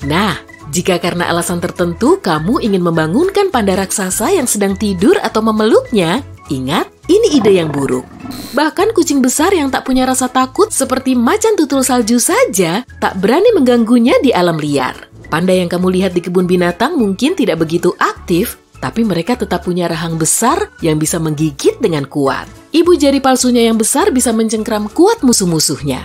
Nah, jika karena alasan tertentu kamu ingin membangunkan panda raksasa yang sedang tidur atau memeluknya, ingat, ini ide yang buruk. Bahkan kucing besar yang tak punya rasa takut seperti macan tutul salju saja tak berani mengganggunya di alam liar. Panda yang kamu lihat di kebun binatang mungkin tidak begitu aktif, tapi mereka tetap punya rahang besar yang bisa menggigit dengan kuat. Ibu jari palsunya yang besar bisa mencengkram kuat musuh-musuhnya.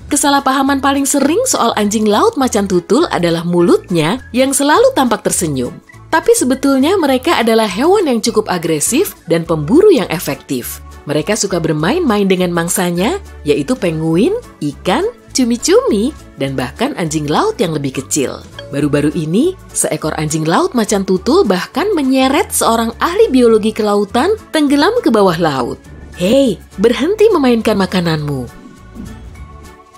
Kesalahpahaman paling sering soal anjing laut macan tutul adalah mulutnya yang selalu tampak tersenyum. Tapi sebetulnya mereka adalah hewan yang cukup agresif dan pemburu yang efektif. Mereka suka bermain-main dengan mangsanya, yaitu penguin, ikan, cumi-cumi, dan bahkan anjing laut yang lebih kecil. Baru-baru ini, seekor anjing laut macan tutul bahkan menyeret seorang ahli biologi kelautan tenggelam ke bawah laut. Hei, berhenti memainkan makananmu.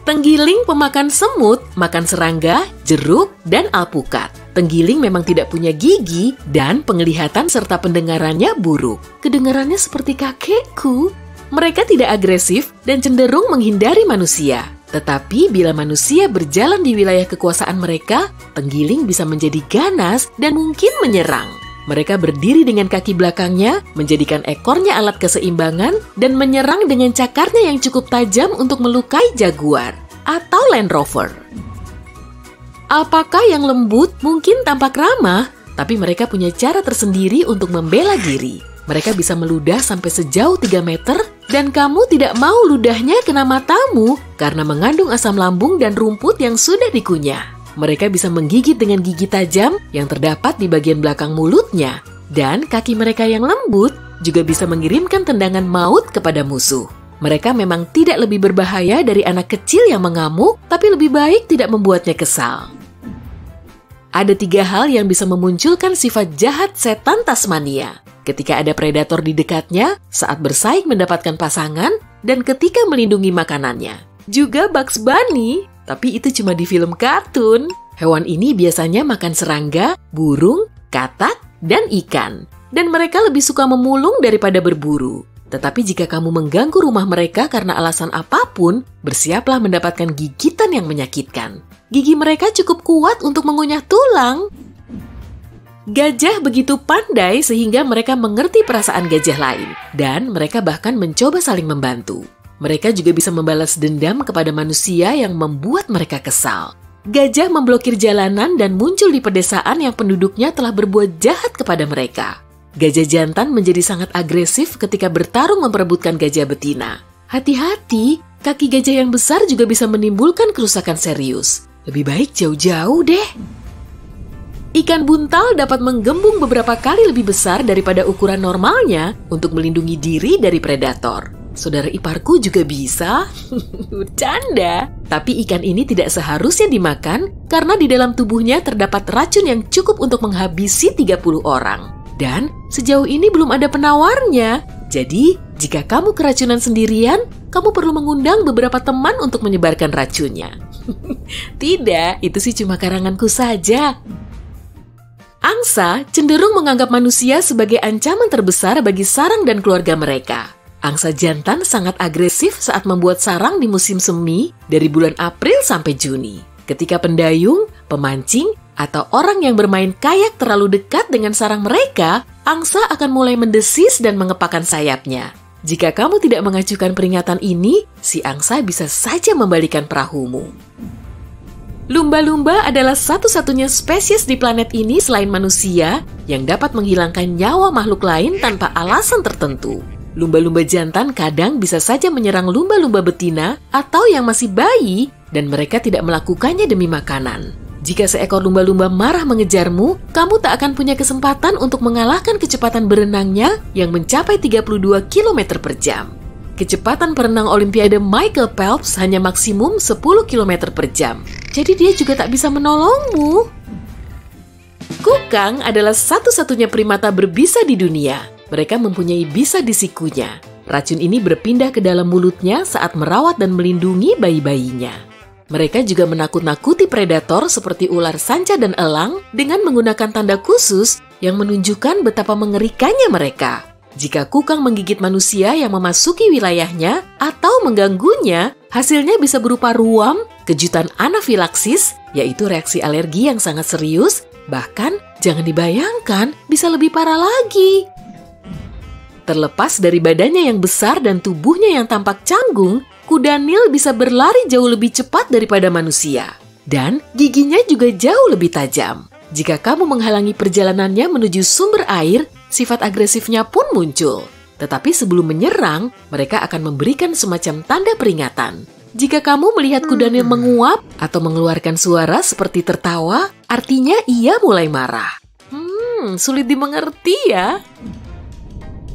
Tenggiling pemakan semut, makan serangga, jeruk, dan alpukat. Tenggiling memang tidak punya gigi dan penglihatan serta pendengarannya buruk. Kedengarannya seperti kakekku. Mereka tidak agresif dan cenderung menghindari manusia. Tetapi bila manusia berjalan di wilayah kekuasaan mereka, tenggiling bisa menjadi ganas dan mungkin menyerang. Mereka berdiri dengan kaki belakangnya, menjadikan ekornya alat keseimbangan, dan menyerang dengan cakarnya yang cukup tajam untuk melukai jaguar atau Land Rover. Alpaka yang lembut mungkin tampak ramah, tapi mereka punya cara tersendiri untuk membela diri. Mereka bisa meludah sampai sejauh 3 meter, dan kamu tidak mau ludahnya kena matamu karena mengandung asam lambung dan rumput yang sudah dikunyah. Mereka bisa menggigit dengan gigi tajam yang terdapat di bagian belakang mulutnya, dan kaki mereka yang lembut juga bisa mengirimkan tendangan maut kepada musuh. Mereka memang tidak lebih berbahaya dari anak kecil yang mengamuk, tapi lebih baik tidak membuatnya kesal. Ada 3 hal yang bisa memunculkan sifat jahat setan Tasmania. Ketika ada predator di dekatnya, saat bersaing mendapatkan pasangan, dan ketika melindungi makanannya. Juga Bugs Bunny, tapi itu cuma di film kartun. Hewan ini biasanya makan serangga, burung, katak, dan ikan. Dan mereka lebih suka memulung daripada berburu. Tetapi jika kamu mengganggu rumah mereka karena alasan apapun, bersiaplah mendapatkan gigitan yang menyakitkan. Gigi mereka cukup kuat untuk mengunyah tulang. Gajah begitu pandai sehingga mereka mengerti perasaan gajah lain. Dan mereka bahkan mencoba saling membantu. Mereka juga bisa membalas dendam kepada manusia yang membuat mereka kesal. Gajah memblokir jalanan dan muncul di pedesaan yang penduduknya telah berbuat jahat kepada mereka. Gajah jantan menjadi sangat agresif ketika bertarung memperebutkan gajah betina. Hati-hati, kaki gajah yang besar juga bisa menimbulkan kerusakan serius. Lebih baik jauh-jauh deh. Ikan buntal dapat menggembung beberapa kali lebih besar daripada ukuran normalnya untuk melindungi diri dari predator. Saudara iparku juga bisa. Bercanda. Tapi ikan ini tidak seharusnya dimakan karena di dalam tubuhnya terdapat racun yang cukup untuk menghabisi 30 orang. Dan sejauh ini belum ada penawarnya. Jadi, jika kamu keracunan sendirian, kamu perlu mengundang beberapa teman untuk menyebarkan racunnya. Tidak, itu sih cuma karanganku saja. Angsa cenderung menganggap manusia sebagai ancaman terbesar bagi sarang dan keluarga mereka. Angsa jantan sangat agresif saat membuat sarang di musim semi dari bulan April sampai Juni. Ketika pendayung, pemancing, atau orang yang bermain kayak terlalu dekat dengan sarang mereka, angsa akan mulai mendesis dan mengepakkan sayapnya. Jika kamu tidak mengajukan peringatan ini, si angsa bisa saja membalikan perahumu. Lumba-lumba adalah satu-satunya spesies di planet ini selain manusia yang dapat menghilangkan nyawa makhluk lain tanpa alasan tertentu. Lumba-lumba jantan kadang bisa saja menyerang lumba-lumba betina atau yang masih bayi, dan mereka tidak melakukannya demi makanan. Jika seekor lumba-lumba marah mengejarmu, kamu tak akan punya kesempatan untuk mengalahkan kecepatan berenangnya yang mencapai 32 km per jam. Kecepatan perenang Olimpiade Michael Phelps hanya maksimum 10 km per jam. Jadi dia juga tak bisa menolongmu. Kukang adalah satu-satunya primata berbisa di dunia. Mereka mempunyai bisa di sikunya. Racun ini berpindah ke dalam mulutnya saat merawat dan melindungi bayi-bayinya. Mereka juga menakut-nakuti predator seperti ular sanca dan elang dengan menggunakan tanda khusus yang menunjukkan betapa mengerikannya mereka. Jika kukang menggigit manusia yang memasuki wilayahnya atau mengganggunya, hasilnya bisa berupa ruam, kejutan anafilaksis, yaitu reaksi alergi yang sangat serius, bahkan jangan dibayangkan bisa lebih parah lagi. Terlepas dari badannya yang besar dan tubuhnya yang tampak canggung, kuda Nil bisa berlari jauh lebih cepat daripada manusia. Dan giginya juga jauh lebih tajam. Jika kamu menghalangi perjalanannya menuju sumber air, sifat agresifnya pun muncul. Tetapi sebelum menyerang, mereka akan memberikan semacam tanda peringatan. Jika kamu melihat kuda Nil menguap atau mengeluarkan suara seperti tertawa, artinya ia mulai marah. Sulit dimengerti ya.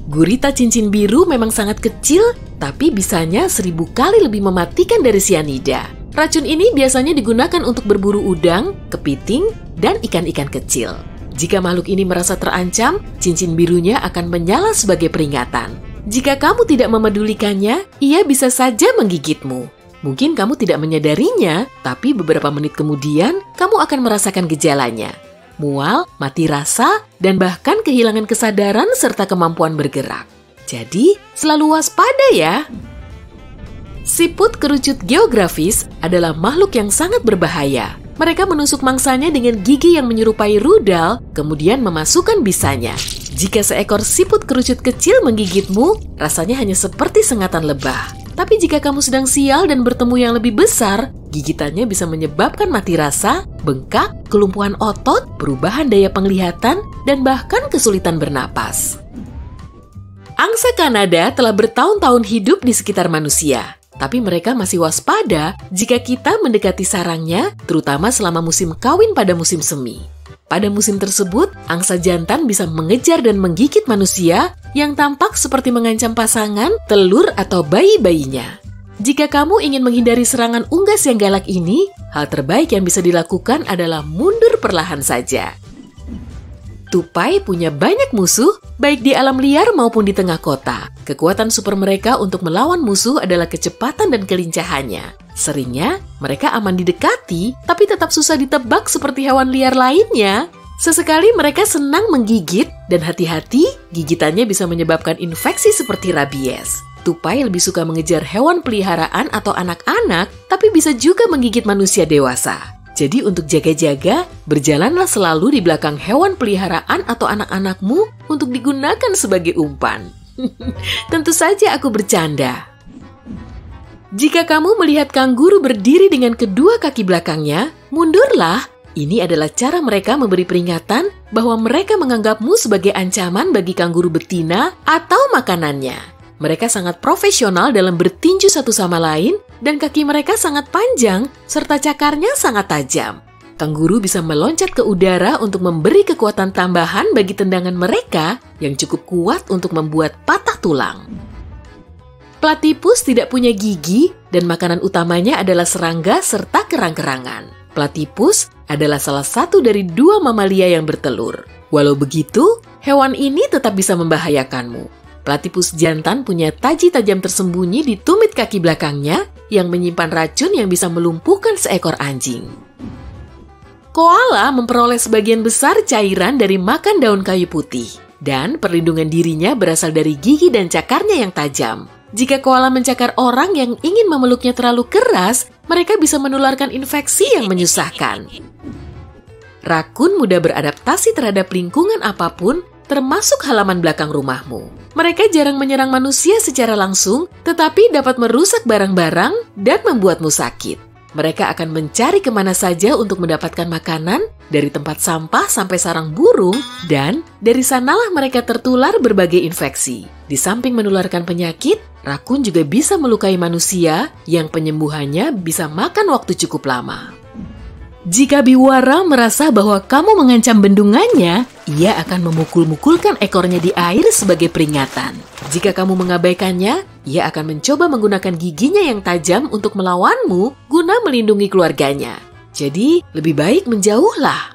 Gurita cincin biru memang sangat kecil, tapi bisanya 1000 kali lebih mematikan dari sianida. Racun ini biasanya digunakan untuk berburu udang, kepiting, dan ikan-ikan kecil. Jika makhluk ini merasa terancam, cincin birunya akan menyala sebagai peringatan. Jika kamu tidak memedulikannya, ia bisa saja menggigitmu. Mungkin kamu tidak menyadarinya, tapi beberapa menit kemudian, kamu akan merasakan gejalanya. Mual, mati rasa, dan bahkan kehilangan kesadaran serta kemampuan bergerak. Jadi, selalu waspada ya. Siput kerucut geografis adalah makhluk yang sangat berbahaya. Mereka menusuk mangsanya dengan gigi yang menyerupai rudal, kemudian memasukkan bisanya. Jika seekor siput kerucut kecil menggigitmu, rasanya hanya seperti sengatan lebah. Tapi jika kamu sedang sial dan bertemu yang lebih besar, gigitannya bisa menyebabkan mati rasa, bengkak, kelumpuhan otot, perubahan daya penglihatan, dan bahkan kesulitan bernapas. Angsa Kanada telah bertahun-tahun hidup di sekitar manusia. Tapi mereka masih waspada jika kita mendekati sarangnya, terutama selama musim kawin pada musim semi. Pada musim tersebut, angsa jantan bisa mengejar dan menggigit manusia yang tampak seperti mengancam pasangan, telur, atau bayi-bayinya. Jika kamu ingin menghindari serangan unggas yang galak ini, hal terbaik yang bisa dilakukan adalah mundur perlahan saja. Tupai punya banyak musuh, baik di alam liar maupun di tengah kota. Kekuatan super mereka untuk melawan musuh adalah kecepatan dan kelincahannya. Seringnya, mereka aman didekati, tapi tetap susah ditebak seperti hewan liar lainnya. Sesekali mereka senang menggigit, dan hati-hati, gigitannya bisa menyebabkan infeksi seperti rabies. Tupai lebih suka mengejar hewan peliharaan atau anak-anak, tapi bisa juga menggigit manusia dewasa. Jadi untuk jaga-jaga, berjalanlah selalu di belakang hewan peliharaan atau anak-anakmu untuk digunakan sebagai umpan. Tentu saja aku bercanda. Jika kamu melihat kanguru berdiri dengan kedua kaki belakangnya, mundurlah. Ini adalah cara mereka memberi peringatan bahwa mereka menganggapmu sebagai ancaman bagi kanguru betina atau makanannya. Mereka sangat profesional dalam bertinju satu sama lain, dan kaki mereka sangat panjang, serta cakarnya sangat tajam. Kanguru bisa meloncat ke udara untuk memberi kekuatan tambahan bagi tendangan mereka yang cukup kuat untuk membuat patah tulang. Platypus tidak punya gigi, dan makanan utamanya adalah serangga serta kerang-kerangan. Platypus adalah salah satu dari 2 mamalia yang bertelur. Walau begitu, hewan ini tetap bisa membahayakanmu. Platypus jantan punya taji tajam tersembunyi di tumit kaki belakangnya yang menyimpan racun yang bisa melumpuhkan seekor anjing. Koala memperoleh sebagian besar cairan dari makan daun kayu putih, dan perlindungan dirinya berasal dari gigi dan cakarnya yang tajam. Jika koala mencakar orang yang ingin memeluknya terlalu keras, mereka bisa menularkan infeksi yang menyusahkan. Rakun mudah beradaptasi terhadap lingkungan apapun, termasuk halaman belakang rumahmu. Mereka jarang menyerang manusia secara langsung, tetapi dapat merusak barang-barang dan membuatmu sakit. Mereka akan mencari kemana saja untuk mendapatkan makanan, dari tempat sampah sampai sarang burung, dan dari sanalah mereka tertular berbagai infeksi. Di samping menularkan penyakit, rakun juga bisa melukai manusia yang penyembuhannya bisa makan waktu cukup lama. Jika biwara merasa bahwa kamu mengancam bendungannya, ia akan memukul-mukulkan ekornya di air sebagai peringatan. Jika kamu mengabaikannya, ia akan mencoba menggunakan giginya yang tajam untuk melawanmu guna melindungi keluarganya. Jadi, lebih baik menjauhlah.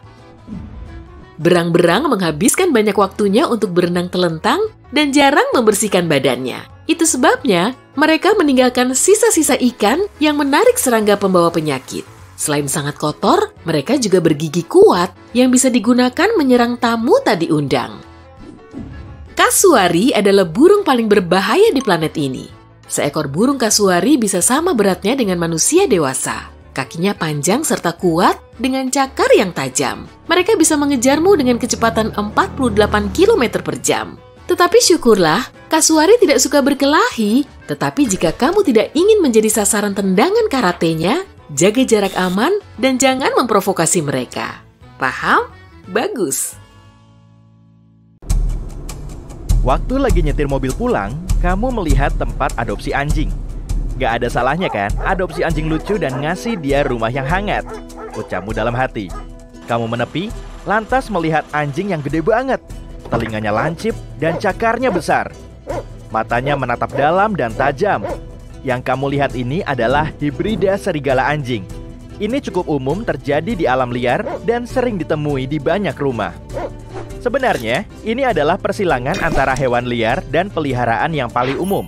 Berang-berang menghabiskan banyak waktunya untuk berenang telentang dan jarang membersihkan badannya. Itu sebabnya mereka meninggalkan sisa-sisa ikan yang menarik serangga pembawa penyakit. Selain sangat kotor, mereka juga bergigi kuat yang bisa digunakan menyerang tamu tak diundang. Kasuari adalah burung paling berbahaya di planet ini. Seekor burung kasuari bisa sama beratnya dengan manusia dewasa. Kakinya panjang serta kuat dengan cakar yang tajam. Mereka bisa mengejarmu dengan kecepatan 48 km per jam. Tetapi syukurlah, kasuari tidak suka berkelahi. Tetapi jika kamu tidak ingin menjadi sasaran tendangan karatenya, jaga jarak aman dan jangan memprovokasi mereka. Paham? Bagus. Waktu lagi nyetir mobil pulang, kamu melihat tempat adopsi anjing. Gak ada salahnya kan, adopsi anjing lucu dan ngasih dia rumah yang hangat. Ucapmu dalam hati. Kamu menepi, lantas melihat anjing yang gede banget. Telinganya lancip dan cakarnya besar. Matanya menatap dalam dan tajam. Yang kamu lihat ini adalah hibrida serigala anjing. Ini cukup umum terjadi di alam liar dan sering ditemui di banyak rumah. Sebenarnya, ini adalah persilangan antara hewan liar dan peliharaan yang paling umum.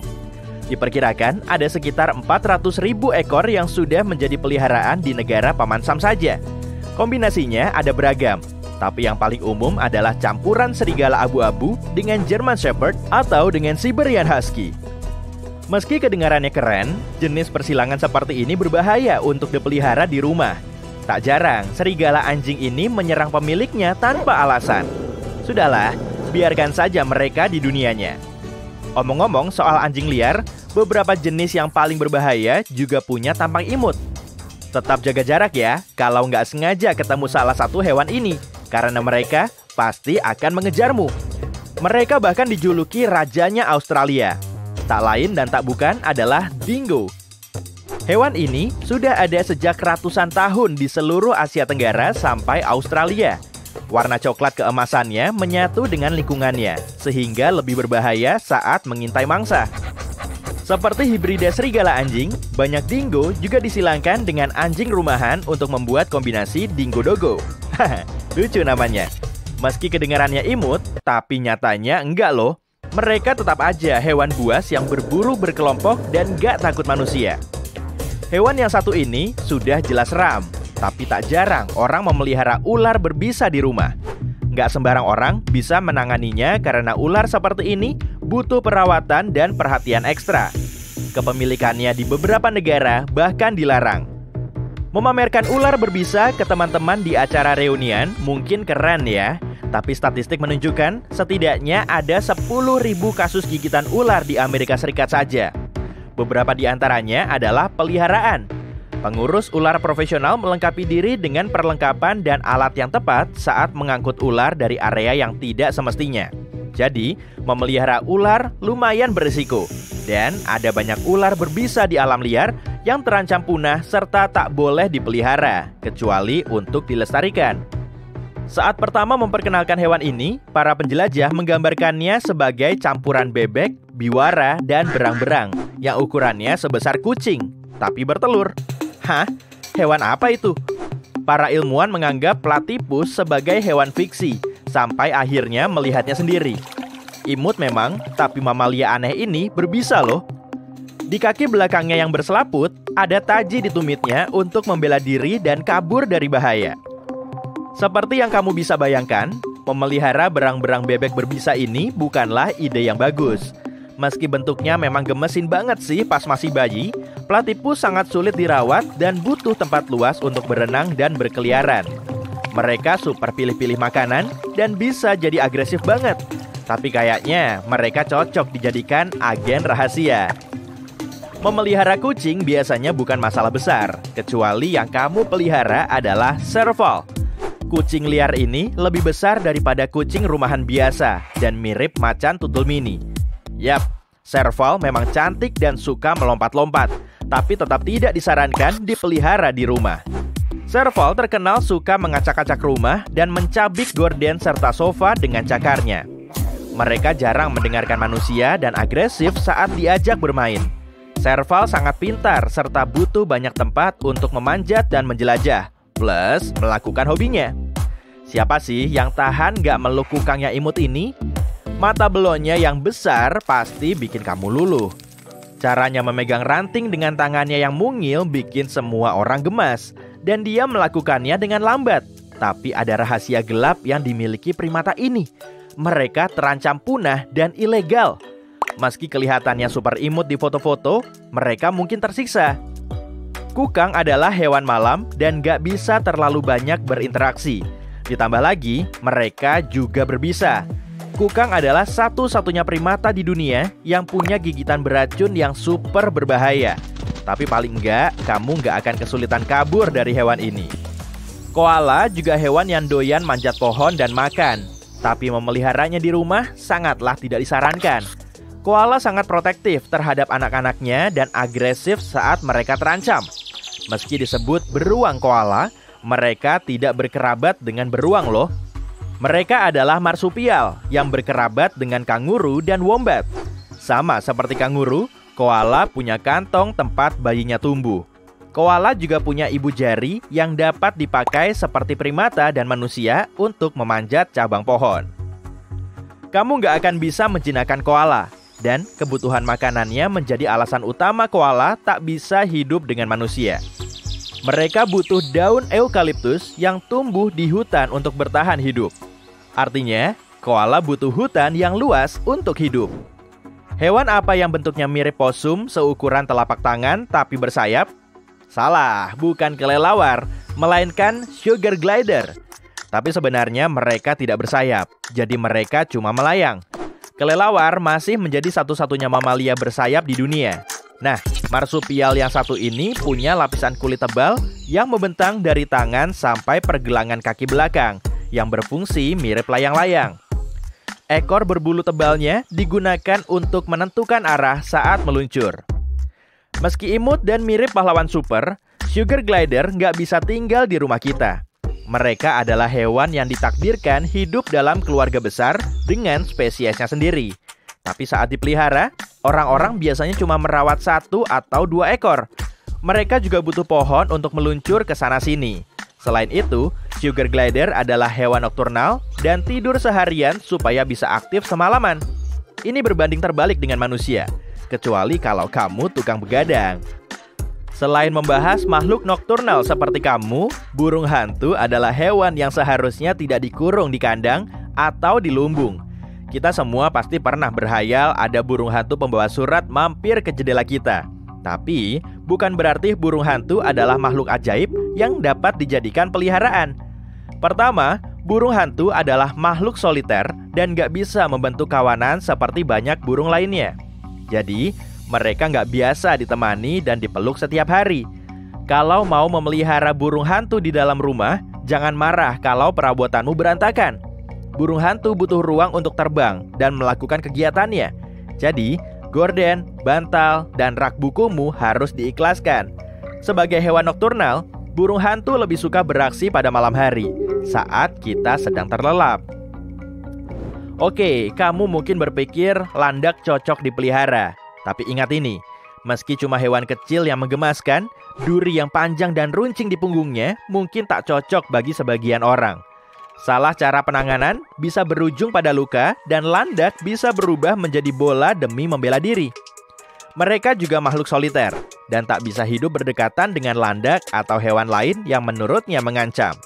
Diperkirakan ada sekitar 400.000 ekor yang sudah menjadi peliharaan di negara Paman Sam saja. Kombinasinya ada beragam, tapi yang paling umum adalah campuran serigala abu-abu dengan German Shepherd atau dengan Siberian Husky. Meski kedengarannya keren, jenis persilangan seperti ini berbahaya untuk dipelihara di rumah. Tak jarang, serigala anjing ini menyerang pemiliknya tanpa alasan. Sudahlah, biarkan saja mereka di dunianya. Omong-ngomong soal anjing liar, beberapa jenis yang paling berbahaya juga punya tampang imut. Tetap jaga jarak ya, kalau nggak sengaja ketemu salah satu hewan ini, karena mereka pasti akan mengejarmu. Mereka bahkan dijuluki rajanya Australia. Tak lain dan tak bukan adalah dingo. Hewan ini sudah ada sejak ratusan tahun di seluruh Asia Tenggara sampai Australia. Warna coklat keemasannya menyatu dengan lingkungannya, sehingga lebih berbahaya saat mengintai mangsa. Seperti hibrida serigala anjing, banyak dingo juga disilangkan dengan anjing rumahan untuk membuat kombinasi dingo-dogo. Lucu namanya. Meski kedengarannya imut, tapi nyatanya enggak loh. Mereka tetap aja hewan buas yang berburu berkelompok dan gak takut manusia. Hewan yang satu ini sudah jelas seram. Tapi tak jarang orang memelihara ular berbisa di rumah. Nggak sembarang orang bisa menanganinya karena ular seperti ini butuh perawatan dan perhatian ekstra. Kepemilikannya di beberapa negara bahkan dilarang. Memamerkan ular berbisa ke teman-teman di acara reunian mungkin keren ya. Tapi statistik menunjukkan setidaknya ada 10.000 kasus gigitan ular di Amerika Serikat saja. Beberapa di antaranya adalah peliharaan. Pengurus ular profesional melengkapi diri dengan perlengkapan dan alat yang tepat saat mengangkut ular dari area yang tidak semestinya. Jadi, memelihara ular lumayan berisiko. Dan ada banyak ular berbisa di alam liar yang terancam punah serta tak boleh dipelihara, kecuali untuk dilestarikan. Saat pertama memperkenalkan hewan ini, para penjelajah menggambarkannya sebagai campuran bebek, biwara, dan berang-berang yang ukurannya sebesar kucing, tapi bertelur. Hah? Hewan apa itu? Para ilmuwan menganggap platypus sebagai hewan fiksi, sampai akhirnya melihatnya sendiri. Imut memang, tapi mamalia aneh ini berbisa loh. Di kaki belakangnya yang berselaput, ada taji di tumitnya untuk membela diri dan kabur dari bahaya. Seperti yang kamu bisa bayangkan, memelihara berang-berang bebek berbisa ini bukanlah ide yang bagus. Meski bentuknya memang gemesin banget sih pas masih bayi, platypus sangat sulit dirawat dan butuh tempat luas untuk berenang dan berkeliaran. Mereka super pilih-pilih makanan dan bisa jadi agresif banget. Tapi kayaknya mereka cocok dijadikan agen rahasia. Memelihara kucing biasanya bukan masalah besar, kecuali yang kamu pelihara adalah serval. Kucing liar ini lebih besar daripada kucing rumahan biasa dan mirip macan tutul mini. Yap, serval memang cantik dan suka melompat-lompat, tapi tetap tidak disarankan dipelihara di rumah. Serval terkenal suka mengacak-acak rumah dan mencabik gorden serta sofa dengan cakarnya. Mereka jarang mendengarkan manusia dan agresif saat diajak bermain. Serval sangat pintar serta butuh banyak tempat untuk memanjat dan menjelajah, plus melakukan hobinya. Siapa sih yang tahan gak meluk kukang yang imut ini? Mata belonnya yang besar pasti bikin kamu luluh. Caranya memegang ranting dengan tangannya yang mungil bikin semua orang gemas. Dan dia melakukannya dengan lambat. Tapi ada rahasia gelap yang dimiliki primata ini. mereka terancam punah dan ilegal. Meski kelihatannya super imut di foto-foto, mereka mungkin tersiksa. Kukang adalah hewan malam dan gak bisa terlalu banyak berinteraksi. Ditambah lagi, mereka juga berbisa. Kukang adalah satu-satunya primata di dunia yang punya gigitan beracun yang super berbahaya. Tapi paling enggak, kamu nggak akan kesulitan kabur dari hewan ini. Koala juga hewan yang doyan manjat pohon dan makan. Tapi memeliharanya di rumah sangatlah tidak disarankan. Koala sangat protektif terhadap anak-anaknya dan agresif saat mereka terancam. Meski disebut beruang koala, mereka tidak berkerabat dengan beruang loh. Mereka adalah marsupial yang berkerabat dengan kanguru dan wombat. Sama seperti kanguru, koala punya kantong tempat bayinya tumbuh. Koala juga punya ibu jari yang dapat dipakai seperti primata dan manusia untuk memanjat cabang pohon. Kamu nggak akan bisa menjinakkan koala. Dan kebutuhan makanannya menjadi alasan utama koala tak bisa hidup dengan manusia. Mereka butuh daun eukaliptus yang tumbuh di hutan untuk bertahan hidup. Artinya, koala butuh hutan yang luas untuk hidup. Hewan apa yang bentuknya mirip posum seukuran telapak tangan tapi bersayap? Salah, bukan kelelawar, melainkan sugar glider. Tapi sebenarnya mereka tidak bersayap, jadi mereka cuma melayang. Kelelawar masih menjadi satu-satunya mamalia bersayap di dunia. Nah, marsupial yang satu ini punya lapisan kulit tebal yang membentang dari tangan sampai pergelangan kaki belakang, yang berfungsi mirip layang-layang. Ekor berbulu tebalnya digunakan untuk menentukan arah saat meluncur. Meski imut dan mirip pahlawan super, sugar glider nggak bisa tinggal di rumah kita. Mereka adalah hewan yang ditakdirkan hidup dalam keluarga besar dengan spesiesnya sendiri. Tapi saat dipelihara, orang-orang biasanya cuma merawat 1 atau 2 ekor. Mereka juga butuh pohon untuk meluncur ke sana-sini. Selain itu, sugar glider adalah hewan nokturnal dan tidur seharian supaya bisa aktif semalaman. Ini berbanding terbalik dengan manusia, kecuali kalau kamu tukang begadang. Selain membahas makhluk nokturnal seperti kamu, burung hantu adalah hewan yang seharusnya tidak dikurung di kandang atau di lumbung. Kita semua pasti pernah berhayal ada burung hantu pembawa surat mampir ke jendela kita. Tapi, bukan berarti burung hantu adalah makhluk ajaib yang dapat dijadikan peliharaan. Pertama, burung hantu adalah makhluk soliter dan gak bisa membentuk kawanan seperti banyak burung lainnya. Jadi, mereka nggak biasa ditemani dan dipeluk setiap hari. Kalau mau memelihara burung hantu di dalam rumah, jangan marah kalau perabotanmu berantakan. Burung hantu butuh ruang untuk terbang dan melakukan kegiatannya. Jadi, gorden, bantal, dan rak bukumu harus diikhlaskan. Sebagai hewan nokturnal, burung hantu lebih suka beraksi pada malam hari, saat kita sedang terlelap. Oke, kamu mungkin berpikir landak cocok dipelihara. Tapi ingat ini, meski cuma hewan kecil yang menggemaskan, duri yang panjang dan runcing di punggungnya mungkin tak cocok bagi sebagian orang. Salah cara penanganan bisa berujung pada luka dan landak bisa berubah menjadi bola demi membela diri. Mereka juga makhluk soliter dan tak bisa hidup berdekatan dengan landak atau hewan lain yang menurutnya mengancam.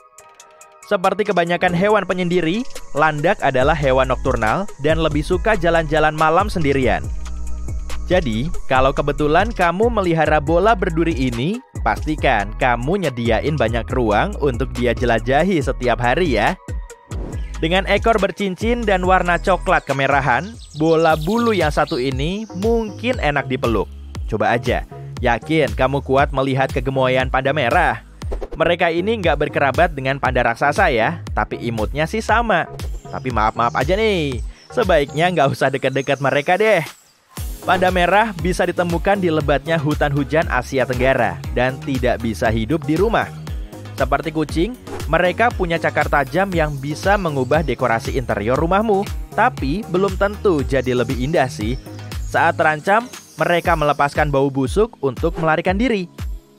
Seperti kebanyakan hewan penyendiri, landak adalah hewan nokturnal dan lebih suka jalan-jalan malam sendirian. Jadi, kalau kebetulan kamu melihara bola berduri ini, pastikan kamu nyediain banyak ruang untuk dia jelajahi setiap hari ya. Dengan ekor bercincin dan warna coklat kemerahan, bola bulu yang satu ini mungkin enak dipeluk. Coba aja, yakin kamu kuat melihat kegemoyan panda merah? Mereka ini nggak berkerabat dengan panda raksasa ya, tapi imutnya sih sama. Tapi maaf-maaf aja nih, sebaiknya nggak usah deket-deket mereka deh. Panda merah bisa ditemukan di lebatnya hutan hujan Asia Tenggara dan tidak bisa hidup di rumah. Seperti kucing, mereka punya cakar tajam yang bisa mengubah dekorasi interior rumahmu, tapi belum tentu jadi lebih indah sih. Saat terancam, mereka melepaskan bau busuk untuk melarikan diri.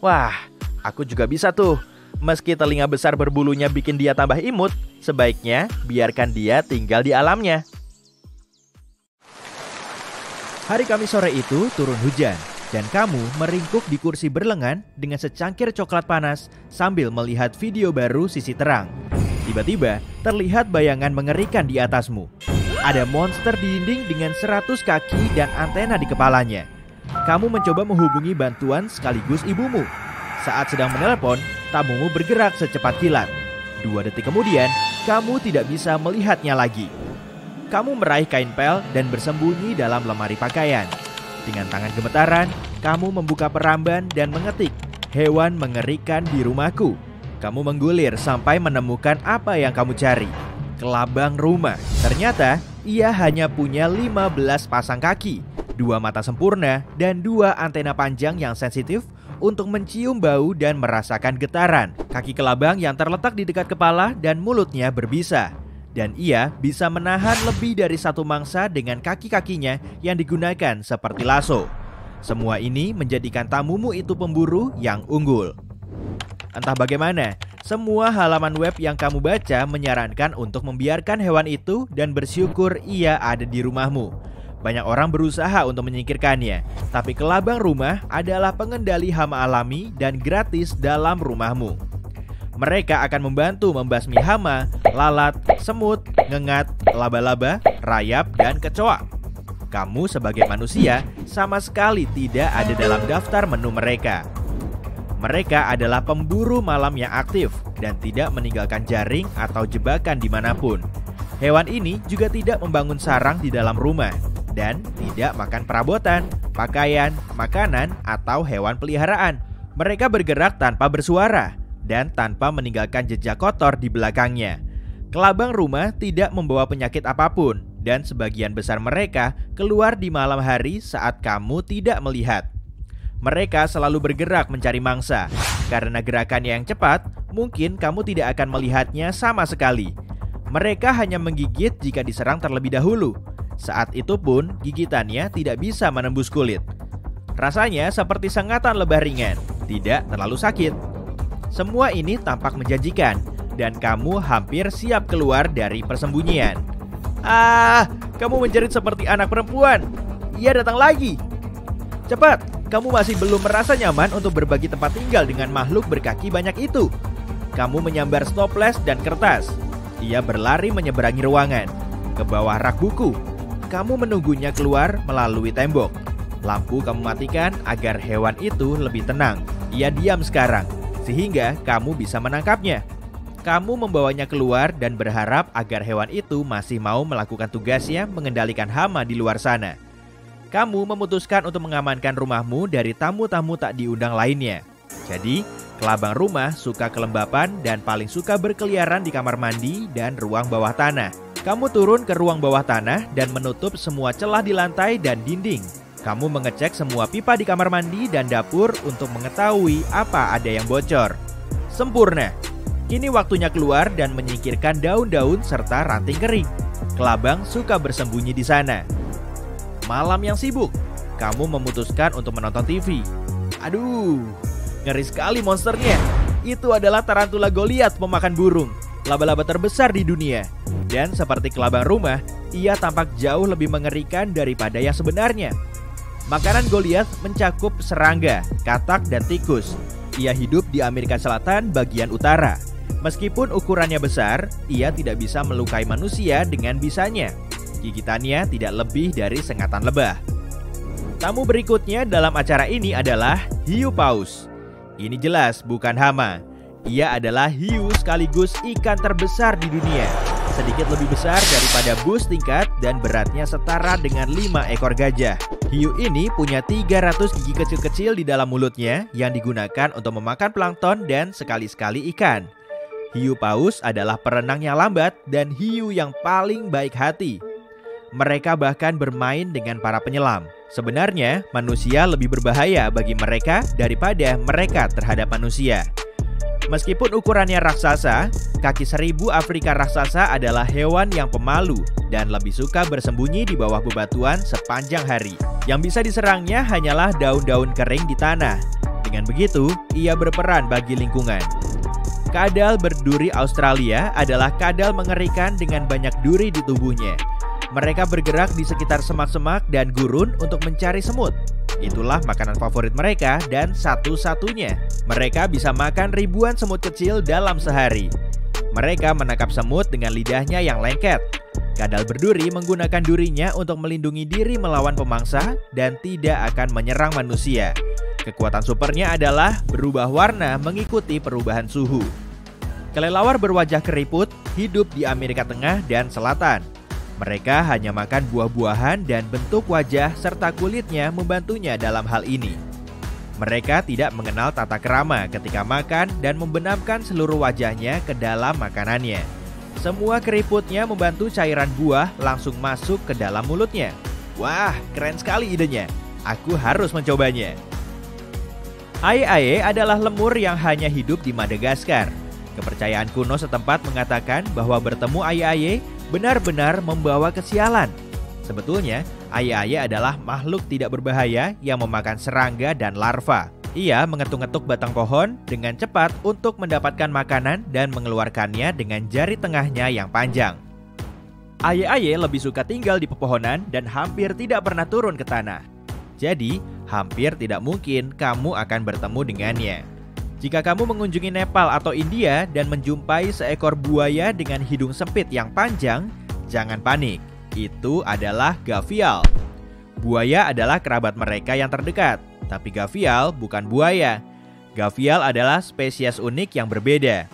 Wah, aku juga bisa tuh. Meski telinga besar berbulunya bikin dia tambah imut, sebaiknya biarkan dia tinggal di alamnya. Hari Kamis sore itu turun hujan, dan kamu meringkuk di kursi berlengan dengan secangkir coklat panas sambil melihat video baru Sisi Terang. Tiba-tiba, terlihat bayangan mengerikan di atasmu. Ada monster di dinding dengan 100 kaki dan antena di kepalanya. Kamu mencoba menghubungi bantuan sekaligus ibumu. Saat sedang menelepon, tamumu bergerak secepat kilat. 2 detik kemudian, kamu tidak bisa melihatnya lagi. Kamu meraih kain pel dan bersembunyi dalam lemari pakaian. Dengan tangan gemetaran, kamu membuka peramban dan mengetik, "Hewan mengerikan di rumahku." Kamu menggulir sampai menemukan apa yang kamu cari. Kelabang rumah. Ternyata, ia hanya punya 15 pasang kaki, 2 mata sempurna, dan 2 antena panjang yang sensitif untuk mencium bau dan merasakan getaran. Kaki kelabang yang terletak di dekat kepala dan mulutnya berbisa. Dan ia bisa menahan lebih dari 1 mangsa dengan kaki-kakinya yang digunakan seperti lasso. Semua ini menjadikan tamumu itu pemburu yang unggul. Entah bagaimana, semua halaman web yang kamu baca menyarankan untuk membiarkan hewan itu dan bersyukur ia ada di rumahmu. Banyak orang berusaha untuk menyingkirkannya, tapi kelabang rumah adalah pengendali hama alami dan gratis dalam rumahmu. Mereka akan membantu membasmi hama, lalat, semut, ngengat, laba-laba, rayap, dan kecoa. Kamu sebagai manusia sama sekali tidak ada dalam daftar menu mereka. Mereka adalah pemburu malam yang aktif dan tidak meninggalkan jaring atau jebakan dimanapun. Hewan ini juga tidak membangun sarang di dalam rumah dan tidak makan perabotan, pakaian, makanan, atau hewan peliharaan. Mereka bergerak tanpa bersuara dan tanpa meninggalkan jejak kotor di belakangnya. Kelabang rumah tidak membawa penyakit apapun dan sebagian besar mereka keluar di malam hari saat kamu tidak melihat. Mereka selalu bergerak mencari mangsa. Karena gerakannya yang cepat, mungkin kamu tidak akan melihatnya sama sekali. Mereka hanya menggigit jika diserang terlebih dahulu. Saat itu pun gigitannya tidak bisa menembus kulit. Rasanya seperti sengatan lebah ringan, tidak terlalu sakit. Semua ini tampak menjanjikan dan kamu hampir siap keluar dari persembunyian. Kamu menjerit seperti anak perempuan. Ia datang lagi. Cepat, kamu masih belum merasa nyaman untuk berbagi tempat tinggal dengan makhluk berkaki banyak itu. Kamu menyambar stoples dan kertas. Ia berlari menyeberangi ruangan ke bawah rak buku. Kamu menunggunya keluar melalui tembok. Lampu kamu matikan agar hewan itu lebih tenang. Ia diam sekarang, sehingga kamu bisa menangkapnya. Kamu membawanya keluar dan berharap agar hewan itu masih mau melakukan tugasnya mengendalikan hama di luar sana. Kamu memutuskan untuk mengamankan rumahmu dari tamu-tamu tak diundang lainnya. Jadi, kelabang rumah suka kelembapan dan paling suka berkeliaran di kamar mandi dan ruang bawah tanah. Kamu turun ke ruang bawah tanah dan menutup semua celah di lantai dan dinding. Kamu mengecek semua pipa di kamar mandi dan dapur untuk mengetahui apa ada yang bocor. Sempurna. Kini waktunya keluar dan menyingkirkan daun-daun serta ranting kering. Kelabang suka bersembunyi di sana. Malam yang sibuk, kamu memutuskan untuk menonton TV. Aduh, ngeri sekali monsternya. Itu adalah tarantula Goliath pemakan burung, laba-laba terbesar di dunia. Dan seperti kelabang rumah, ia tampak jauh lebih mengerikan daripada yang sebenarnya. Makanan Goliath mencakup serangga, katak, dan tikus. Ia hidup di Amerika Selatan bagian utara. Meskipun ukurannya besar, ia tidak bisa melukai manusia dengan bisanya. Gigitannya tidak lebih dari sengatan lebah. Tamu berikutnya dalam acara ini adalah hiu paus. Ini jelas bukan hama. Ia adalah hiu sekaligus ikan terbesar di dunia. Sedikit lebih besar daripada bus tingkat dan beratnya setara dengan 5 ekor gajah. Hiu ini punya 300 gigi kecil-kecil di dalam mulutnya yang digunakan untuk memakan plankton dan sekali-sekali ikan. Hiu paus adalah perenang yang lambat dan hiu yang paling baik hati. Mereka bahkan bermain dengan para penyelam. Sebenarnya, manusia lebih berbahaya bagi mereka daripada mereka terhadap manusia. Meskipun ukurannya raksasa, kaki 1000 Afrika raksasa adalah hewan yang pemalu dan lebih suka bersembunyi di bawah bebatuan sepanjang hari. Yang bisa diserangnya hanyalah daun-daun kering di tanah. Dengan begitu, ia berperan bagi lingkungan. Kadal berduri Australia adalah kadal mengerikan dengan banyak duri di tubuhnya. Mereka bergerak di sekitar semak-semak dan gurun untuk mencari semut. Itulah makanan favorit mereka dan satu-satunya. Mereka bisa makan ribuan semut kecil dalam sehari. Mereka menangkap semut dengan lidahnya yang lengket. Kadal berduri menggunakan durinya untuk melindungi diri melawan pemangsa dan tidak akan menyerang manusia. Kekuatan supernya adalah berubah warna mengikuti perubahan suhu. Kelelawar berwajah keriput hidup di Amerika Tengah dan Selatan. Mereka hanya makan buah-buahan dan bentuk wajah serta kulitnya membantunya dalam hal ini. Mereka tidak mengenal tata krama ketika makan dan membenamkan seluruh wajahnya ke dalam makanannya. Semua keriputnya membantu cairan buah langsung masuk ke dalam mulutnya. Wah, keren sekali idenya. Aku harus mencobanya. Aye-aye adalah lemur yang hanya hidup di Madagaskar. Kepercayaan kuno setempat mengatakan bahwa bertemu aye-aye benar-benar membawa kesialan. Sebetulnya, aye-aye adalah makhluk tidak berbahaya yang memakan serangga dan larva. Ia mengetuk-ngetuk batang pohon dengan cepat untuk mendapatkan makanan dan mengeluarkannya dengan jari tengahnya yang panjang. Aye-aye lebih suka tinggal di pepohonan dan hampir tidak pernah turun ke tanah. Jadi, hampir tidak mungkin kamu akan bertemu dengannya. Jika kamu mengunjungi Nepal atau India dan menjumpai seekor buaya dengan hidung sempit yang panjang, jangan panik. Itu adalah gavial. Buaya adalah kerabat mereka yang terdekat. Tapi gavial bukan buaya. Gavial adalah spesies unik yang berbeda.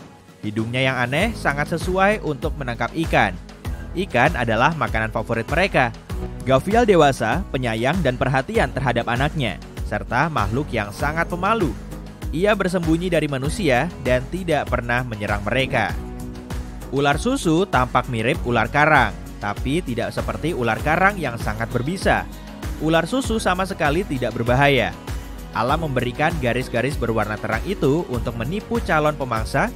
Hidungnya yang aneh sangat sesuai untuk menangkap ikan. Ikan adalah makanan favorit mereka. Gavial dewasa, penyayang dan perhatian terhadap anaknya, serta makhluk yang sangat pemalu. Ia bersembunyi dari manusia dan tidak pernah menyerang mereka. Ular susu tampak mirip ular karang, tapi tidak seperti ular karang yang sangat berbisa. Ular susu sama sekali tidak berbahaya. Alam memberikan garis-garis berwarna terang itu untuk menipu calon pemangsa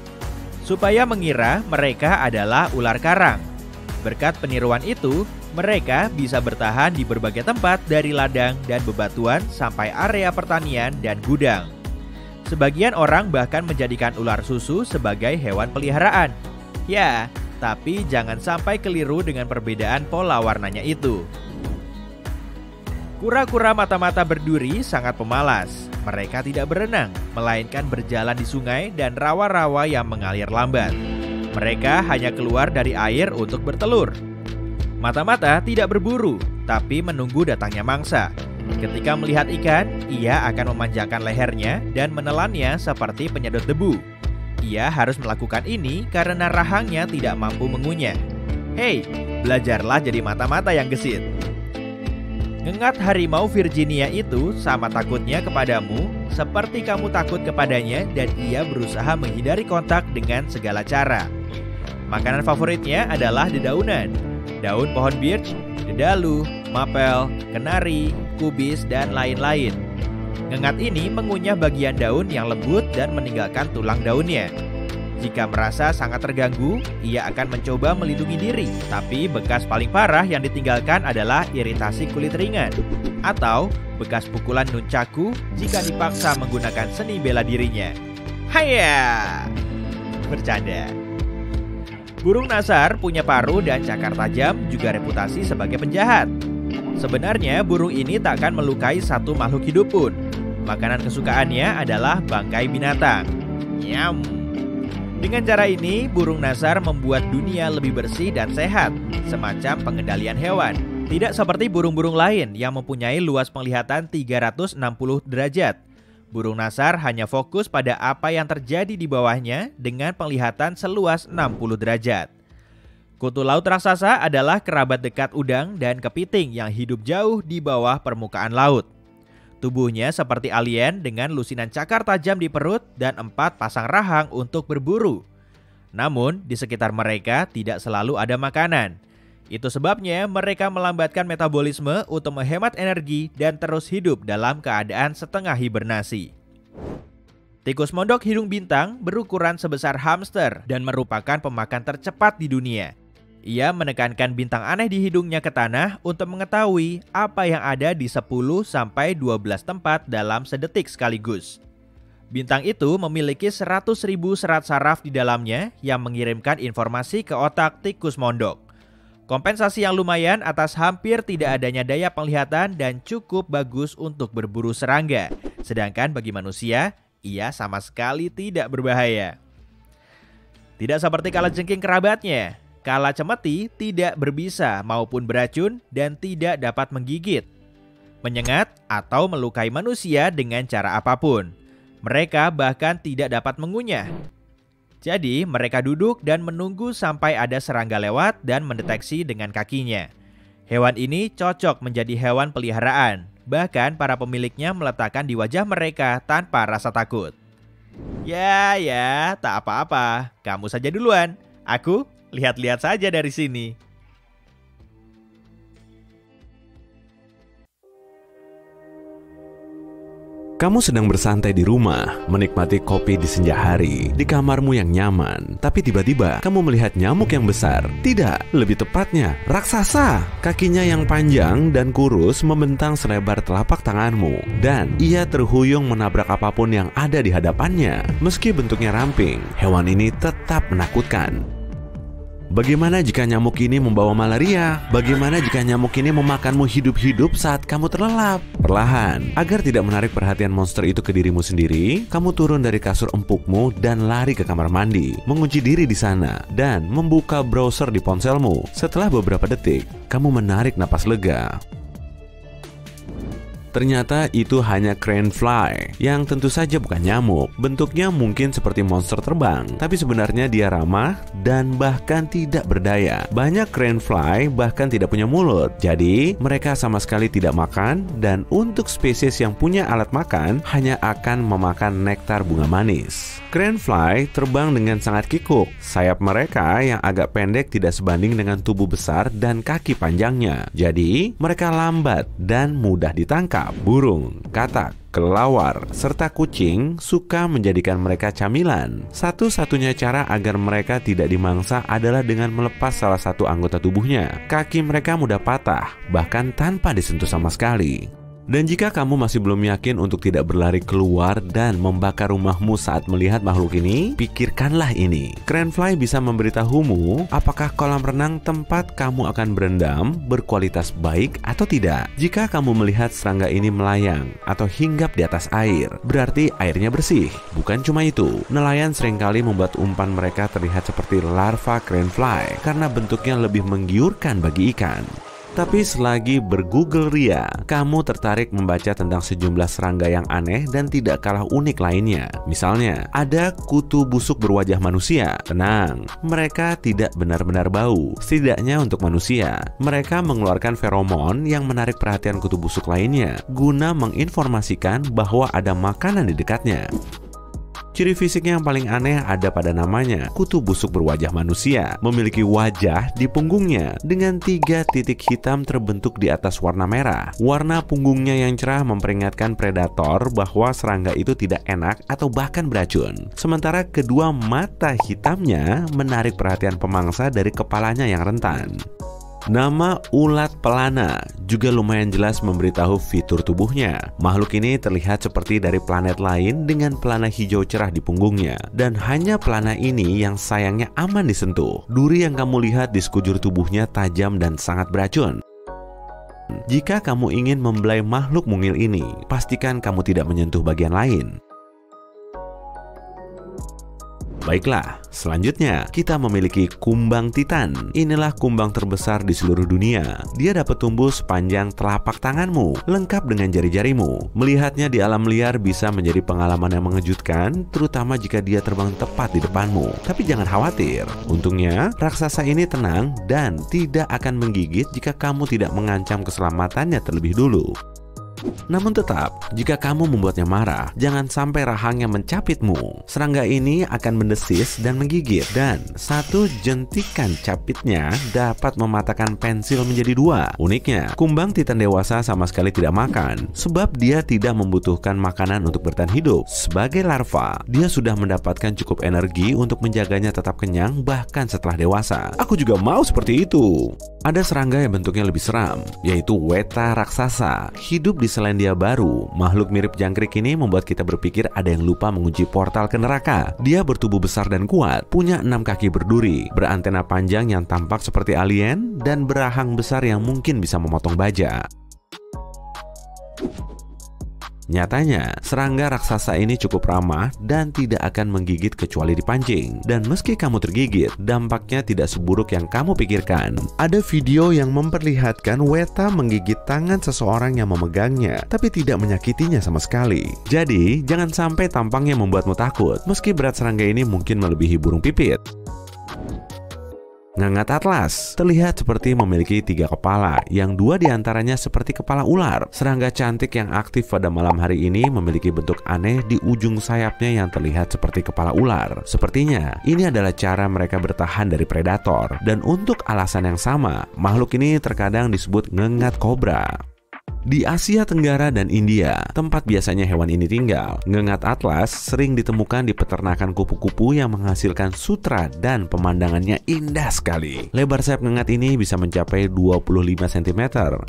supaya mengira mereka adalah ular karang. Berkat peniruan itu, mereka bisa bertahan di berbagai tempat dari ladang dan bebatuan sampai area pertanian dan gudang. Sebagian orang bahkan menjadikan ular susu sebagai hewan peliharaan. Ya, tapi jangan sampai keliru dengan perbedaan pola warnanya itu. Kura-kura mata-mata berduri sangat pemalas. Mereka tidak berenang, melainkan berjalan di sungai dan rawa-rawa yang mengalir lambat. Mereka hanya keluar dari air untuk bertelur. Mata-mata tidak berburu, tapi menunggu datangnya mangsa. Ketika melihat ikan, ia akan memanjangkan lehernya dan menelannya seperti penyedot debu. Ia harus melakukan ini karena rahangnya tidak mampu mengunyah. Hei, belajarlah jadi mata-mata yang gesit. Ngengat harimau Virginia itu sama takutnya kepadamu seperti kamu takut kepadanya dan ia berusaha menghindari kontak dengan segala cara. Makanan favoritnya adalah dedaunan. Daun pohon birch, dedalu, mapel, kenari, kubis, dan lain-lain. Ngengat ini mengunyah bagian daun yang lembut dan meninggalkan tulang daunnya. Jika merasa sangat terganggu, ia akan mencoba melindungi diri. Tapi bekas paling parah yang ditinggalkan adalah iritasi kulit ringan atau bekas pukulan nunchaku jika dipaksa menggunakan seni bela dirinya. Haya! Bercanda. Burung nasar punya paruh dan cakar tajam, juga reputasi sebagai penjahat. Sebenarnya burung ini tak akan melukai satu makhluk hidup pun. Makanan kesukaannya adalah bangkai binatang. Nyam. Dengan cara ini, burung nasar membuat dunia lebih bersih dan sehat, semacam pengendalian hewan. Tidak seperti burung-burung lain yang mempunyai luas penglihatan 360 derajat. Burung nasar hanya fokus pada apa yang terjadi di bawahnya dengan penglihatan seluas 60 derajat. Kutu laut raksasa adalah kerabat dekat udang dan kepiting yang hidup jauh di bawah permukaan laut. Tubuhnya seperti alien dengan lusinan cakar tajam di perut dan 4 pasang rahang untuk berburu. Namun, di sekitar mereka tidak selalu ada makanan. Itu sebabnya mereka melambatkan metabolisme untuk menghemat energi dan terus hidup dalam keadaan setengah hibernasi. Tikus mondok hidung bintang berukuran sebesar hamster dan merupakan pemakan tercepat di dunia. Ia menekankan bintang aneh di hidungnya ke tanah untuk mengetahui apa yang ada di 10-12 tempat dalam sedetik sekaligus. Bintang itu memiliki 100.000 serat saraf di dalamnya yang mengirimkan informasi ke otak tikus mondok. Kompensasi yang lumayan atas hampir tidak adanya daya penglihatan dan cukup bagus untuk berburu serangga. Sedangkan bagi manusia, ia sama sekali tidak berbahaya. Tidak seperti kalajengking kerabatnya. Kala cemeti tidak berbisa maupun beracun dan tidak dapat menggigit, menyengat atau melukai manusia dengan cara apapun. Mereka bahkan tidak dapat mengunyah. Jadi mereka duduk dan menunggu sampai ada serangga lewat dan mendeteksi dengan kakinya. Hewan ini cocok menjadi hewan peliharaan. Bahkan para pemiliknya meletakkan di wajah mereka tanpa rasa takut. Ya, tak apa-apa. Kamu saja duluan. Aku lihat-lihat saja dari sini. Kamu sedang bersantai di rumah, menikmati kopi di senja hari, di kamarmu yang nyaman. Tapi tiba-tiba kamu melihat nyamuk yang besar. Tidak, lebih tepatnya, raksasa. Kakinya yang panjang dan kurus membentang selebar telapak tanganmu. Dan ia terhuyung menabrak apapun yang ada di hadapannya. Meski bentuknya ramping, hewan ini tetap menakutkan. Bagaimana jika nyamuk ini membawa malaria? Bagaimana jika nyamuk ini memakanmu hidup-hidup saat kamu terlelap? Perlahan, agar tidak menarik perhatian monster itu ke dirimu sendiri, kamu turun dari kasur empukmu dan lari ke kamar mandi, mengunci diri di sana, dan membuka browser di ponselmu. Setelah beberapa detik, kamu menarik napas lega. Ternyata itu hanya crane fly, yang tentu saja bukan nyamuk. Bentuknya mungkin seperti monster terbang, tapi sebenarnya dia ramah dan bahkan tidak berdaya. Banyak crane fly bahkan tidak punya mulut, jadi mereka sama sekali tidak makan. Dan untuk spesies yang punya alat makan, hanya akan memakan nektar bunga manis. Crane fly terbang dengan sangat kikuk. Sayap mereka yang agak pendek tidak sebanding dengan tubuh besar dan kaki panjangnya. Jadi mereka lambat dan mudah ditangkap. Burung, katak, kelelawar, serta kucing suka menjadikan mereka camilan. Satu-satunya cara agar mereka tidak dimangsa adalah dengan melepas salah satu anggota tubuhnya. Kaki mereka mudah patah, bahkan tanpa disentuh sama sekali. Dan jika kamu masih belum yakin untuk tidak berlari keluar dan membakar rumahmu saat melihat makhluk ini, pikirkanlah ini. Crane fly bisa memberitahumu apakah kolam renang tempat kamu akan berendam berkualitas baik atau tidak. Jika kamu melihat serangga ini melayang atau hinggap di atas air, berarti airnya bersih. Bukan cuma itu, nelayan seringkali membuat umpan mereka terlihat seperti larva crane fly karena bentuknya lebih menggiurkan bagi ikan. Tapi selagi bergoogle ria, kamu tertarik membaca tentang sejumlah serangga yang aneh dan tidak kalah unik lainnya. Misalnya, ada kutu busuk berwajah manusia. Tenang, mereka tidak benar-benar bau. Setidaknya untuk manusia, mereka mengeluarkan feromon yang menarik perhatian kutu busuk lainnya, guna menginformasikan bahwa ada makanan di dekatnya. Ciri fisiknya yang paling aneh ada pada namanya. Kutu busuk berwajah manusia memiliki wajah di punggungnya dengan 3 titik hitam terbentuk di atas warna merah. Warna punggungnya yang cerah memperingatkan predator bahwa serangga itu tidak enak atau bahkan beracun. Sementara kedua mata hitamnya menarik perhatian pemangsa dari kepalanya yang rentan. Nama ulat pelana juga lumayan jelas memberitahu fitur tubuhnya. Makhluk ini terlihat seperti dari planet lain dengan pelana hijau cerah di punggungnya. Dan hanya pelana ini yang sayangnya aman disentuh. Duri yang kamu lihat di sekujur tubuhnya tajam dan sangat beracun. Jika kamu ingin membelai makhluk mungil ini, pastikan kamu tidak menyentuh bagian lain. Baiklah, selanjutnya kita memiliki kumbang titan. Inilah kumbang terbesar di seluruh dunia. Dia dapat tumbuh sepanjang telapak tanganmu, lengkap dengan jari-jarimu. Melihatnya di alam liar bisa menjadi pengalaman yang mengejutkan, terutama jika dia terbang tepat di depanmu. Tapi jangan khawatir, untungnya raksasa ini tenang dan tidak akan menggigit jika kamu tidak mengancam keselamatannya terlebih dulu. Namun tetap, jika kamu membuatnya marah, jangan sampai rahangnya mencapitmu. Serangga ini akan mendesis dan menggigit, dan satu jentikan capitnya dapat mematahkan pensil menjadi 2. Uniknya, kumbang titan dewasa sama sekali tidak makan, sebab dia tidak membutuhkan makanan untuk bertahan hidup. Sebagai larva, dia sudah mendapatkan cukup energi untuk menjaganya tetap kenyang bahkan setelah dewasa. Aku juga mau seperti itu. Ada serangga yang bentuknya lebih seram, yaitu weta raksasa. Hidup di Selandia Baru, makhluk mirip jangkrik ini membuat kita berpikir ada yang lupa mengunci portal ke neraka. Dia bertubuh besar dan kuat, punya 6 kaki berduri, berantena panjang yang tampak seperti alien, dan berahang besar yang mungkin bisa memotong baja. Nyatanya, serangga raksasa ini cukup ramah dan tidak akan menggigit kecuali dipancing. Dan meski kamu tergigit, dampaknya tidak seburuk yang kamu pikirkan. Ada video yang memperlihatkan Weta menggigit tangan seseorang yang memegangnya, tapi tidak menyakitinya sama sekali. Jadi, jangan sampai tampangnya membuatmu takut, meski berat serangga ini mungkin melebihi burung pipit. Ngengat atlas terlihat seperti memiliki 3 kepala, yang 2 diantaranya seperti kepala ular. Serangga cantik yang aktif pada malam hari ini memiliki bentuk aneh di ujung sayapnya yang terlihat seperti kepala ular. Sepertinya ini adalah cara mereka bertahan dari predator. Dan untuk alasan yang sama, makhluk ini terkadang disebut ngengat kobra. Di Asia Tenggara dan India, tempat biasanya hewan ini tinggal, ngengat atlas sering ditemukan di peternakan kupu-kupu yang menghasilkan sutra dan pemandangannya indah sekali. Lebar sayap ngengat ini bisa mencapai 25 cm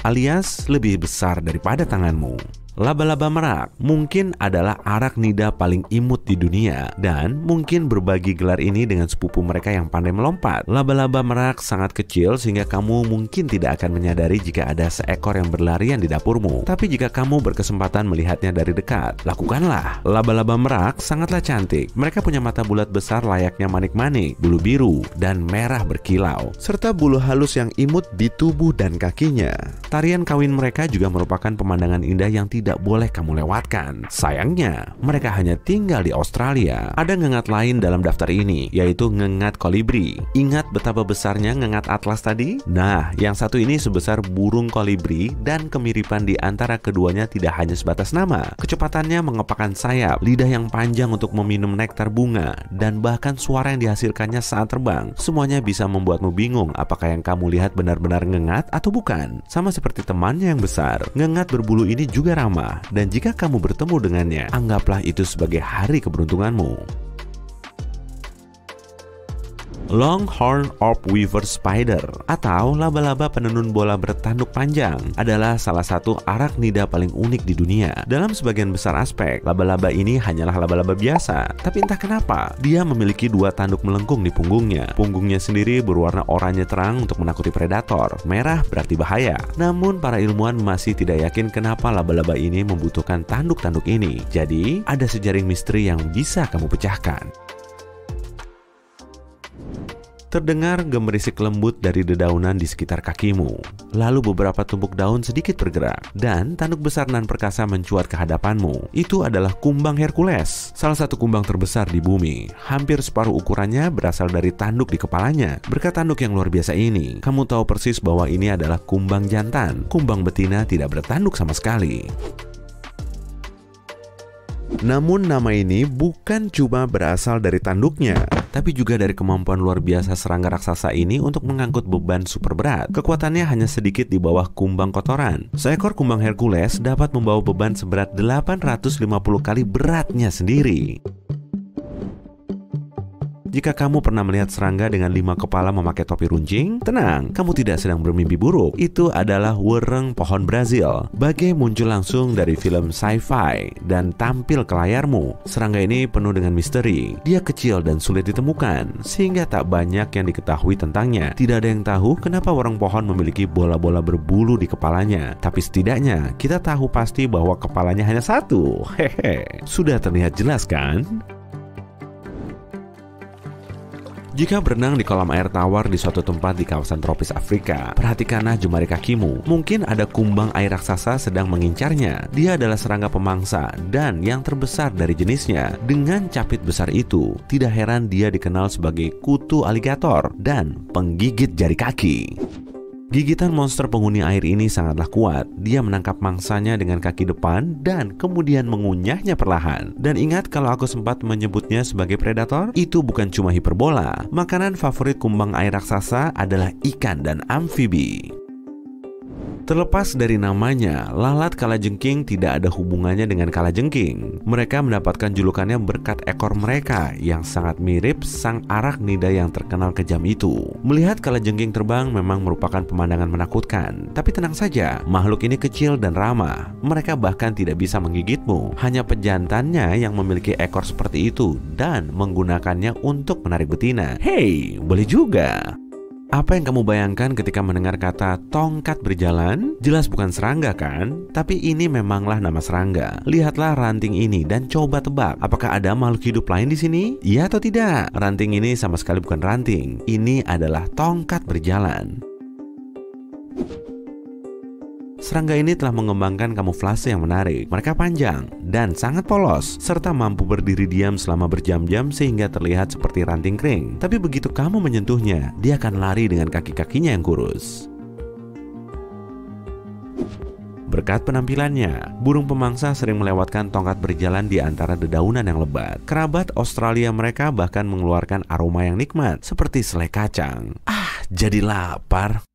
alias lebih besar daripada tanganmu. Laba-laba merak mungkin adalah arachnida paling imut di dunia dan mungkin berbagi gelar ini dengan sepupu mereka yang pandai melompat. Laba-laba merak sangat kecil sehingga kamu mungkin tidak akan menyadari jika ada seekor yang berlarian di dapurmu. Tapi jika kamu berkesempatan melihatnya dari dekat, lakukanlah. Laba-laba merak sangatlah cantik. Mereka punya mata bulat besar layaknya manik-manik, bulu biru dan merah berkilau, serta bulu halus yang imut di tubuh dan kakinya. Tarian kawin mereka juga merupakan pemandangan indah yang tidak boleh kamu lewatkan. Sayangnya, mereka hanya tinggal di Australia. Ada ngengat lain dalam daftar ini, yaitu ngengat kolibri. Ingat betapa besarnya ngengat atlas tadi? Nah, yang satu ini sebesar burung kolibri dan kemiripan di antara keduanya tidak hanya sebatas nama. Kecepatannya mengepakkan sayap, lidah yang panjang untuk meminum nektar bunga, dan bahkan suara yang dihasilkannya saat terbang. Semuanya bisa membuatmu bingung apakah yang kamu lihat benar-benar ngengat atau bukan. Sama seperti temannya yang besar, ngengat berbulu ini juga ramah. Dan jika kamu bertemu dengannya, anggaplah itu sebagai hari keberuntunganmu. Longhorn Orb Weaver Spider atau laba-laba penenun bola bertanduk panjang adalah salah satu arachnida paling unik di dunia. Dalam sebagian besar aspek, laba-laba ini hanyalah laba-laba biasa. Tapi entah kenapa, dia memiliki 2 tanduk melengkung di punggungnya. Punggungnya sendiri berwarna oranye terang untuk menakuti predator. Merah berarti bahaya. Namun para ilmuwan masih tidak yakin kenapa laba-laba ini membutuhkan tanduk-tanduk ini. Jadi, ada sejaring misteri yang bisa kamu pecahkan. Terdengar gemerisik lembut dari dedaunan di sekitar kakimu. Lalu beberapa tumpuk daun sedikit bergerak, dan tanduk besar nan perkasa mencuat ke hadapanmu. Itu adalah kumbang Hercules, salah satu kumbang terbesar di bumi. Hampir separuh ukurannya berasal dari tanduk di kepalanya. Berkat tanduk yang luar biasa ini, kamu tahu persis bahwa ini adalah kumbang jantan. Kumbang betina tidak bertanduk sama sekali. Namun nama ini bukan cuma berasal dari tanduknya, tapi juga dari kemampuan luar biasa serangga raksasa ini untuk mengangkut beban super berat. Kekuatannya hanya sedikit di bawah kumbang kotoran. Seekor kumbang Hercules dapat membawa beban seberat 850 kali beratnya sendiri. Jika kamu pernah melihat serangga dengan 5 kepala memakai topi runcing, tenang, kamu tidak sedang bermimpi buruk. Itu adalah wereng pohon Brazil. Bagai muncul langsung dari film sci-fi dan tampil ke layarmu. Serangga ini penuh dengan misteri. Dia kecil dan sulit ditemukan, sehingga tak banyak yang diketahui tentangnya. Tidak ada yang tahu kenapa wereng pohon memiliki bola-bola berbulu di kepalanya. Tapi setidaknya kita tahu pasti bahwa kepalanya hanya 1. Hehe. Sudah terlihat jelas kan? Jika berenang di kolam air tawar di suatu tempat di kawasan tropis Afrika, perhatikanlah jemari kakimu. Mungkin ada kumbang air raksasa sedang mengincarnya. Dia adalah serangga pemangsa dan yang terbesar dari jenisnya. Dengan capit besar itu, tidak heran dia dikenal sebagai kutu aligator dan penggigit jari kaki. Gigitan monster penghuni air ini sangatlah kuat. Dia menangkap mangsanya dengan kaki depan dan kemudian mengunyahnya perlahan. Dan ingat kalau aku sempat menyebutnya sebagai predator? Itu bukan cuma hiperbola. Makanan favorit kumbang air raksasa adalah ikan dan amfibi. Terlepas dari namanya, lalat kalajengking tidak ada hubungannya dengan kalajengking. Mereka mendapatkan julukannya berkat ekor mereka yang sangat mirip sang arachnida yang terkenal kejam itu. Melihat kalajengking terbang memang merupakan pemandangan menakutkan. Tapi tenang saja, makhluk ini kecil dan ramah. Mereka bahkan tidak bisa menggigitmu. Hanya pejantannya yang memiliki ekor seperti itu dan menggunakannya untuk menarik betina. Hey, boleh juga. Apa yang kamu bayangkan ketika mendengar kata tongkat berjalan? Jelas bukan serangga kan? Tapi ini memanglah nama serangga. Lihatlah ranting ini dan coba tebak, apakah ada makhluk hidup lain di sini? Iya atau tidak? Ranting ini sama sekali bukan ranting. Ini adalah tongkat berjalan. Serangga ini telah mengembangkan kamuflase yang menarik. Mereka panjang dan sangat polos, serta mampu berdiri diam selama berjam-jam sehingga terlihat seperti ranting kering. Tapi begitu kamu menyentuhnya, dia akan lari dengan kaki-kakinya yang kurus. Berkat penampilannya, burung pemangsa sering melewatkan tongkat berjalan di antara dedaunan yang lebat. Kerabat Australia mereka bahkan mengeluarkan aroma yang nikmat, seperti selai kacang. Jadi lapar.